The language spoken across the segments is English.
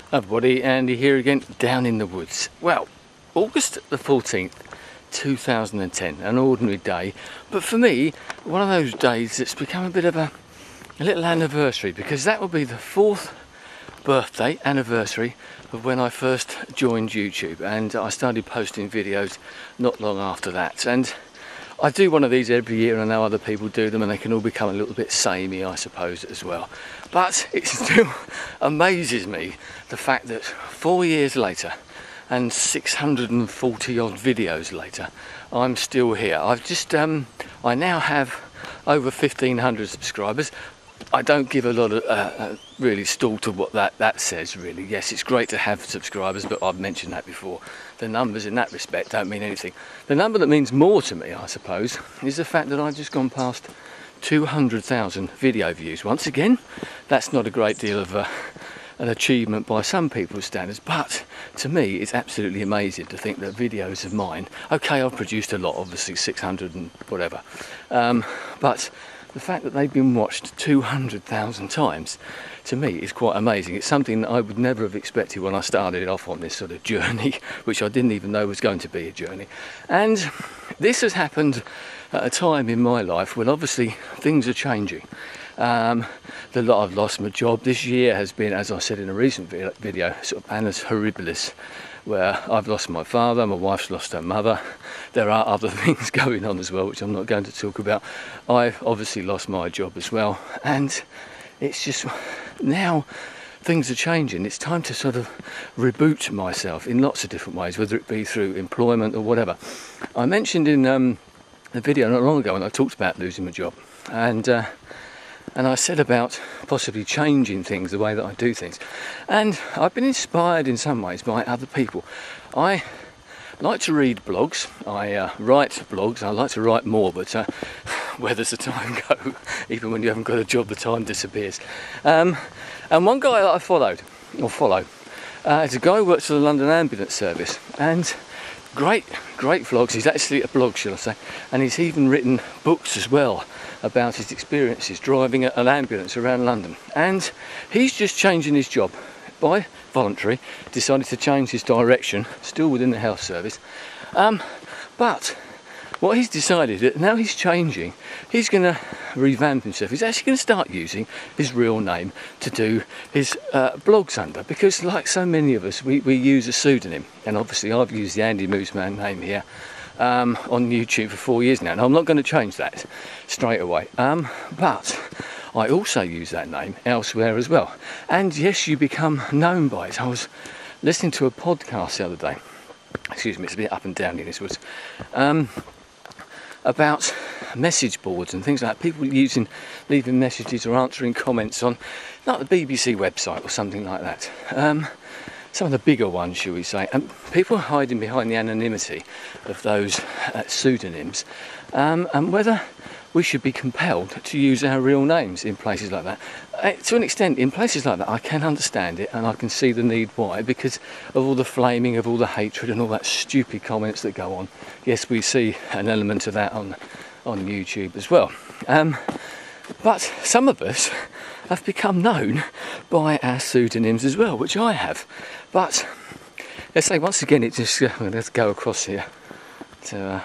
Everybody, Andy here again, down in the woods. Well, August the 14th, 2010, an ordinary day, but for me, one of those days that's become a bit of a little anniversary, because that will be the 4th birthday anniversary of when I first joined YouTube, and I started posting videos not long after that. And I do one of these every year, and I know other people do them, and they can all become a little bit samey, I suppose, as well. But it still amazes me the fact that 4 years later and 640 odd videos later, I'm still here. I've just I now have over 1,500 subscribers. I don't give a lot of really stall to what that says, really. Yes, it's great to have subscribers, but I've mentioned that before. The numbers in that respect don't mean anything. The number that means more to me, I suppose, is the fact that I've just gone past 200,000 video views. Once again, that's not a great deal of an achievement by some people's standards, but to me it's absolutely amazing to think that videos of mine, okay, I've produced a lot, obviously 600 and whatever, but the fact that they've been watched 200,000 times, to me, is quite amazing. It's something that I would never have expected when I started off on this sort of journey, which I didn't even know was going to be a journey. And this has happened at a time in my life when obviously things are changing. I've lost my job. This year has been, as I said in a recent video, sort of annus horribilis, where I've lost my father, my wife's lost her mother. There are other things going on as well, which I'm not going to talk about. I've obviously lost my job as well, and it's just now things are changing. It's time to sort of reboot myself in lots of different ways, whether it be through employment or whatever. I mentioned in a video not long ago when I talked about losing my job, and I said about possibly changing things, the way that I do things. And I've been inspired in some ways by other people. I like to read blogs, I write blogs, I like to write more, but where does the time go? Even when you haven't got a job, the time disappears. And one guy that I follow, is a guy who works for the London Ambulance Service, and great vlogs. He's actually a blog, shall I say, and he's even written books as well about his experiences driving an ambulance around London. And he's just changing his job by voluntary, decided to change his direction, still within the health service, but what he's decided that now he's changing, he's going to revamp himself. He's actually going to start using his real name to do his blogs under, because like so many of us, we use a pseudonym, and obviously I've used the Andy Mooseman name here on YouTube for 4 years now, and I'm not going to change that straight away, but I also use that name elsewhere as well. And yes, you become known by it. I was listening to a podcast the other day, excuse me, it's a bit up and down in this woods, about message boards and things like that, people leaving messages or answering comments on like the BBC website or something like that. Some of the bigger ones, shall we say, and people hiding behind the anonymity of those pseudonyms, and whether we should be compelled to use our real names in places like that. To an extent, in places like that, I can understand it, and I can see the need why, because of all the flaming, of all the hatred and all that stupid comments that go on. Yes, we see an element of that on YouTube as well. But some of us have become known by our pseudonyms as well, which I have. But let's say once again, let's go across here to a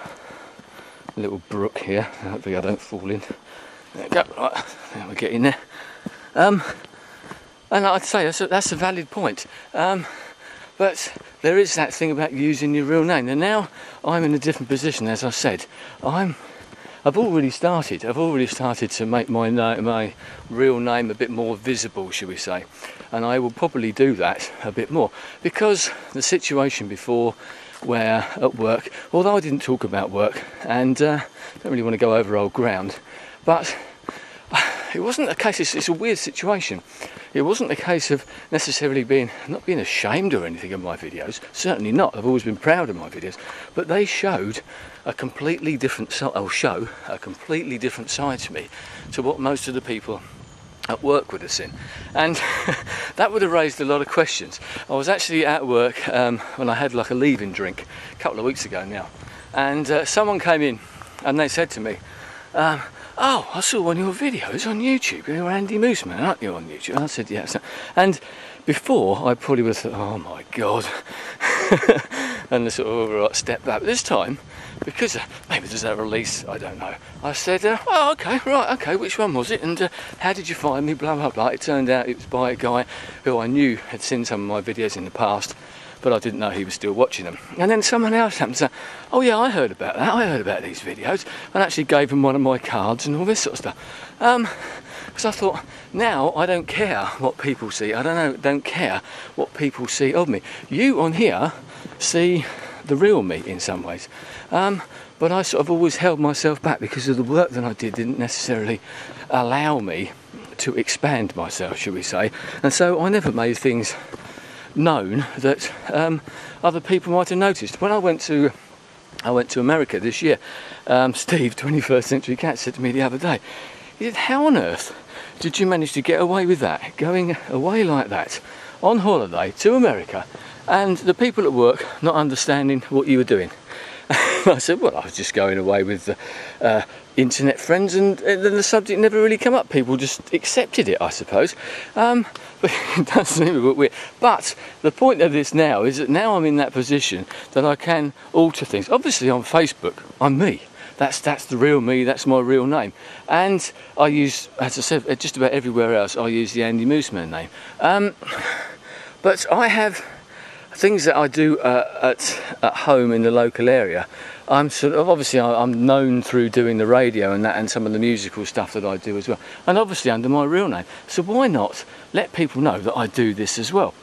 little brook here. Hopefully I don't fall in. There we go. Right, there we get in there. And I'd say that's a valid point. But there is that thing about using your real name. And now I'm in a different position, as I said. I've already started to make my real name a bit more visible, shall we say, and I will probably do that a bit more, because the situation before, where at work, although I didn't talk about work, and don't really want to go over old ground, but it wasn't a case, it's a weird situation. It wasn't a case of necessarily not being ashamed or anything of my videos, certainly not. I've always been proud of my videos, but they showed a completely different side to me to what most of the people at work would have seen, and that would have raised a lot of questions. I was actually at work when I had like a leaving drink a couple of weeks ago now, and someone came in and they said to me, oh, I saw one of your videos on YouTube. You're Andy Mooseman, aren't you, on YouTube? And I said, yes. And before I probably was, oh my God, and the sort of right, step back. But this time, because maybe there's a release, I don't know, I said, oh, okay, right, okay, which one was it? And how did you find me? Blah, blah, blah. It turned out it was by a guy who I knew had seen some of my videos in the past, but I didn't know he was still watching them. And then someone else happened to say, oh yeah, I heard about that, I heard about these videos, and actually gave him one of my cards and all this sort of stuff. Because I thought, now I don't care what people see. I don't care what people see of me. You on here see the real me in some ways. But I sort of always held myself back because of the work that I didn't necessarily allow me to expand myself, should we say. And so I never made things known that other people might have noticed. When I went to America this year, Steve, 21st Century Cat, said to me the other day, he said, how on earth did you manage to get away with that, going away like that on holiday to America and the people at work not understanding what you were doing? I said, well, I was just going away with internet friends, and then the subject never really came up. People just accepted it, I suppose. But it does seem a bit weird. But the point of this now is that now I'm in that position that I can alter things. Obviously on Facebook, I'm me. That's the real me, that's my real name. And I use, as I said, just about everywhere else, I use the Andy Mooseman name. But I have things that I do at home in the local area. I'm sort of, obviously I'm known through doing the radio and that, and some of the musical stuff that I do as well, and obviously under my real name. So why not let people know that I do this as well?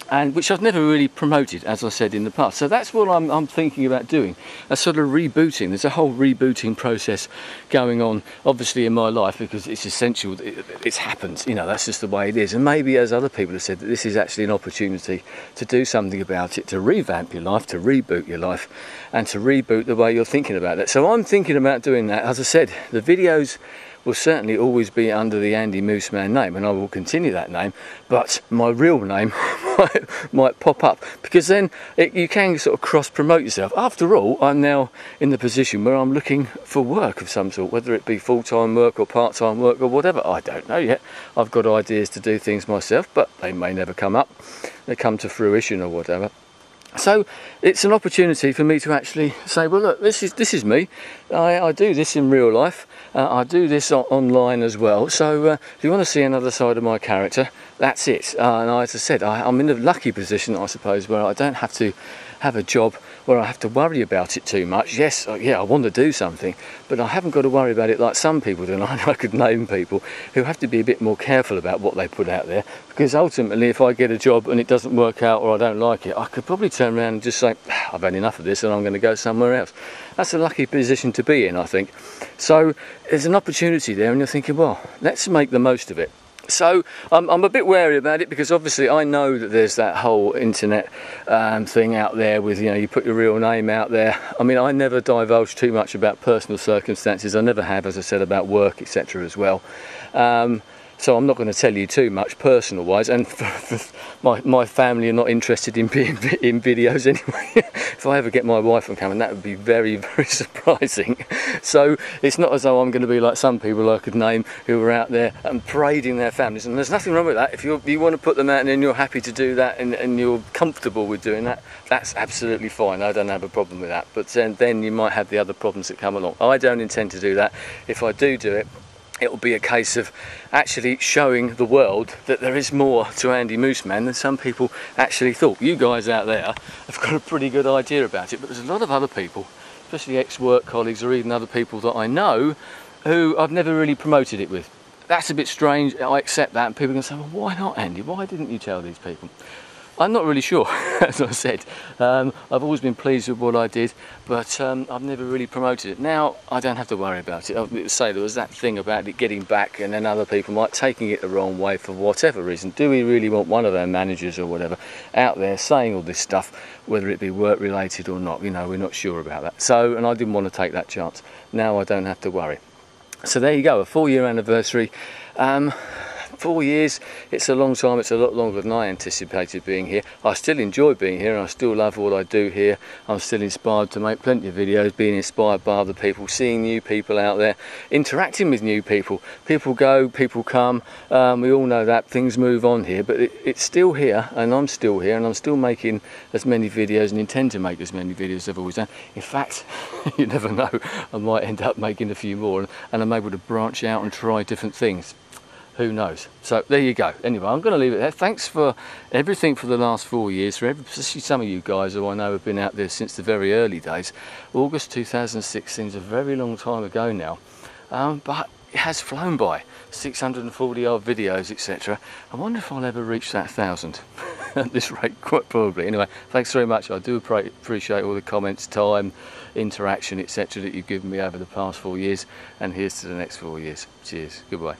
And which I've never really promoted, as I said in the past. So that's what I'm thinking about doing, a sort of rebooting. There's a whole rebooting process going on, obviously, in my life, because it's essential. It's happened, you know, that's just the way it is. And maybe, as other people have said, that this is actually an opportunity to do something about it, to revamp your life, to reboot your life, and to reboot the way you're thinking about it. So I'm thinking about doing that. As I said, the videos will certainly always be under the Andy Mooseman name, and I will continue that name, but my real name might pop up, because then you can sort of cross-promote yourself. After all, I'm now in the position where I'm looking for work of some sort, whether it be full-time work or part-time work or whatever. I don't know yet. I've got ideas to do things myself, but they may never come up. They come to fruition or whatever. So it's an opportunity for me to actually say, well, look, this is me. I do this in real life. I do this online as well. So if you want to see another side of my character, that's it. And as I said, I'm in a lucky position, I suppose, where I don't have to have a job where I have to worry about it too much. Yes, yeah, I want to do something, but I haven't got to worry about it like some people do. And I could name people who have to be a bit more careful about what they put out there, because ultimately if I get a job and it doesn't work out or I don't like it, I could probably turn around and just say, I've had enough of this and I'm going to go somewhere else. That's a lucky position to be in, I think. So there's an opportunity there, and you're thinking, well, let's make the most of it. So I'm a bit wary about it, because obviously I know that there's that whole internet thing out there with, you know, you put your real name out there. I mean, I never divulge too much about personal circumstances. I never have, as I said, about work, etc. as well. So I'm not going to tell you too much personal wise, and my family are not interested in being in videos anyway. If I ever get my wife on camera, that would be very, very surprising. So it's not as though I'm going to be like some people I could name who are out there and parading their families, and there's nothing wrong with that. If you want to put them out and you're happy to do that, and you're comfortable with doing that, that's absolutely fine. I don't have a problem with that. But then you might have the other problems that come along. I don't intend to do that. If I do it, it will be a case of actually showing the world that there is more to Andy Mooseman than some people actually thought. You guys out there have got a pretty good idea about it, but there's a lot of other people, especially ex-work colleagues or even other people that I know, who I've never really promoted it with. That's a bit strange, I accept that, and people are going to say, well, why not, Andy? Why didn't you tell these people? I'm not really sure, as I said. I've always been pleased with what I did, but I've never really promoted it. Now, I don't have to worry about it. I would say there was that thing about it getting back, and then other people might taking it the wrong way for whatever reason. Do we really want one of our managers or whatever out there saying all this stuff, whether it be work related or not? You know, we're not sure about that. So, and I didn't want to take that chance. Now I don't have to worry. So there you go, a 4-year anniversary. 4 years, it's a long time. It's a lot longer than I anticipated being here. I still enjoy being here and I still love what I do here. I'm still inspired to make plenty of videos, being inspired by other people, seeing new people out there, interacting with new people. People go, people come, we all know that things move on here, but it's still here and I'm still here and I'm still making as many videos and intend to make as many videos as I've always done. In fact, you never know, I might end up making a few more and I'm able to branch out and try different things. Who knows? So there you go. Anyway, I'm going to leave it there. Thanks for everything for the last 4 years, especially some of you guys who I know have been out there since the very early days. August 2006 seems a very long time ago now, but it has flown by. 640 odd videos, etc. I wonder if I'll ever reach that 1,000 at this rate, quite probably. Anyway, thanks very much. I do appreciate all the comments, time, interaction, etc. that you've given me over the past 4 years, and here's to the next 4 years. Cheers. Goodbye.